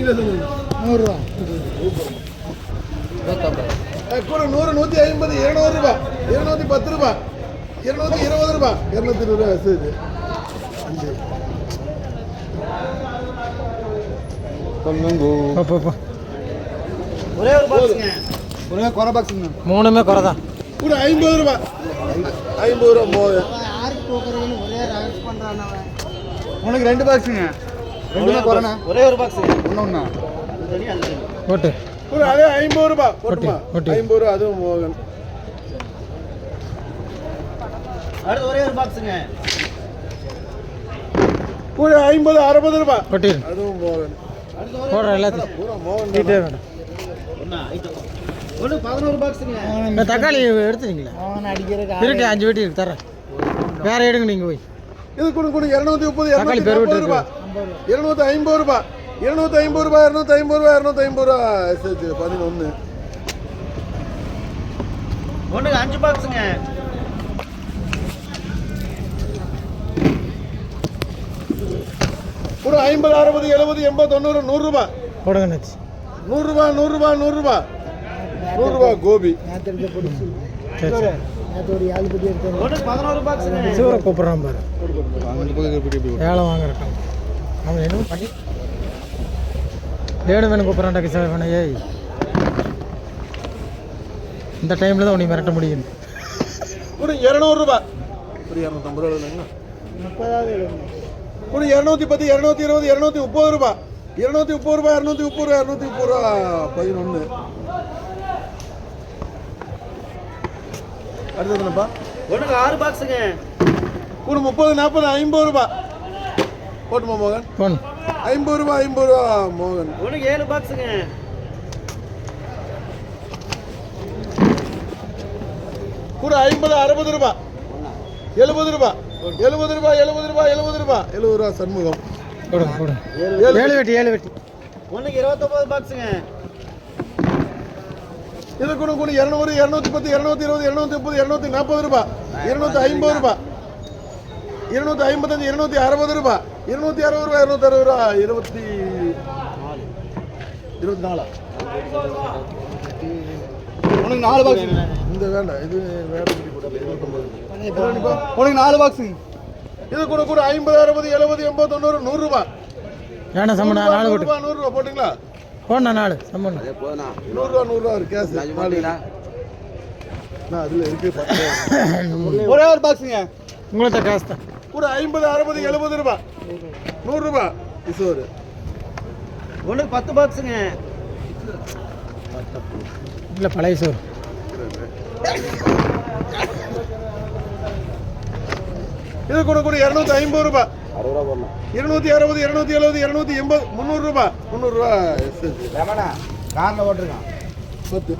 நீங்களே சொல்லுங்க. 100 ரூபா கூட 100, 150, 200 ரூபா, 210 ரூபா, 220 ரூபா, 220 ரூபா சரி. ஒரே ஒரு பாக்ஸுங்க. ஒரே குறை பாக்ஸுங்க. மூணுமே குறை தான். கூட 50 ரூபா, 50 ரூபா போகுது. யாருக்கு போக்குறதுன்னு ஒரே ரேஸ் பண்ணுறான் அவன். உனக்கு 2 பாக்ஸுங்க. ரெண்டுமே குறைண்ணா. ஒரே ஒரு பாக்ஸுங்க. ஒன்று போட்டு கூட அதே 50 ரூபா போட்டுமா. 50 ரூபா அதுவும் மோகன். அடுத்து ஒரே ஒரு பாக்ஸுங்க. கூட 50, 60 ரூபா போட்டு அதுவும் மோகன். போடுற எல்லாத்தையும் பூரா மோகன். ஒன்று 11 பாக்ஸுங்க. தக்காளி எடுத்துட்டீங்களா? அவன் அடிக்கிறதுக்கு இருட்டு 5 வெட்டி இருக்கு தரேன். வேற எடுங்க நீங்கள் போய். இது கூட கூட 230, தக்காளி பெரு 240 ரூபா, 250 ரூபா, 250 ரூபா, 250 ரூபா, 250 ரூபா. எஸ்ஹெச் 11. ஒன்றுக்கு 5 பாக்ஸுங்க. கூட 50, 60, 70, 80, 90, 100 ரூபா. போடுங்க நச்சு 100 ரூபா, 100 ரூபா, 100 ரூபா, 100 ரூபா கோபி. ஒன்றுக்கு 11 பாக்ஸுங்க. சிவரை கூப்பிட்றான் பாரு. ஏழை வாங்குறக்கான் அவன் என்ன பண்ணி வேணும் கூப்பிட்றான்டா கிசார் வேணும். ஏய் இந்த டைமில் தான் உன்னை மிரட்ட முடியும். கூட 200 ரூபா, ஒரு 250 ரூபா இல்லைங்களா? 30 கூட 210, 220, 230 ரூபா, 230 ரூபா, 230 ரூபா, 230 ரூபா 11. அடுத்ததுனப்பா ஒன்றுக்கு 6 பாக்ஸுங்க. கூட 30, 40, 50 ரூபா போட்டுமா மோகன். போன் 50 ரூபா, 50 ரூபா மோகன். ஒன்றுக்கு 7 பாக்ஸுங்க. கூட 50, 60 ரூபா, 70 ரூபா, 70 ரூபா, 70 ரூபா, 70 ரூபா, 70 ரூபா சண்முகம். போடுங்க போடுங்க. 7 வெட்டி 7 வெட்டி. ஒன்றுக்கு 29 பாக்ஸுங்க. இது கூட கூட 200, 210, 220, 230, 240 ரூபா, 250 ரூபா, 255, 260 ரூபா, 260 ரூபா, 260 ரூபா, 24. உனக்கு 4 பாக்ஸ். இந்த வேண்டாம், இது வேற பிடி போட்டு 29. உனக்கு 4 பாக்ஸ். இது கூட கூட 50, 60, 70, 80, 90, 100 ரூபா. வேணா சம்மண்ணா 4 போட்டு 100 ரூபா போட்டுங்களா? போண்ணா 4 சம்மண்ணா 100 ரூபா, 100 ரூபா இருக்கு கேஸ். அதுல இருக்கு 10. ஒரே ஒரு பாக்ஸுங்க. உங்களுக்கு காசு தான். கூட 50, 60, 70 ரூபா, 100 ரூபா கிஷோர். ஒன்றுக்கு 10 பாக்ஸுங்க. இல்லை பழைய சோறு. இது கூட கூட 250 ரூபா, 260, 270, 280, 300 ரூபா, 300 ரூபா எஸ்ஹெச். காரில் ஓட்டுருக்கான் 10.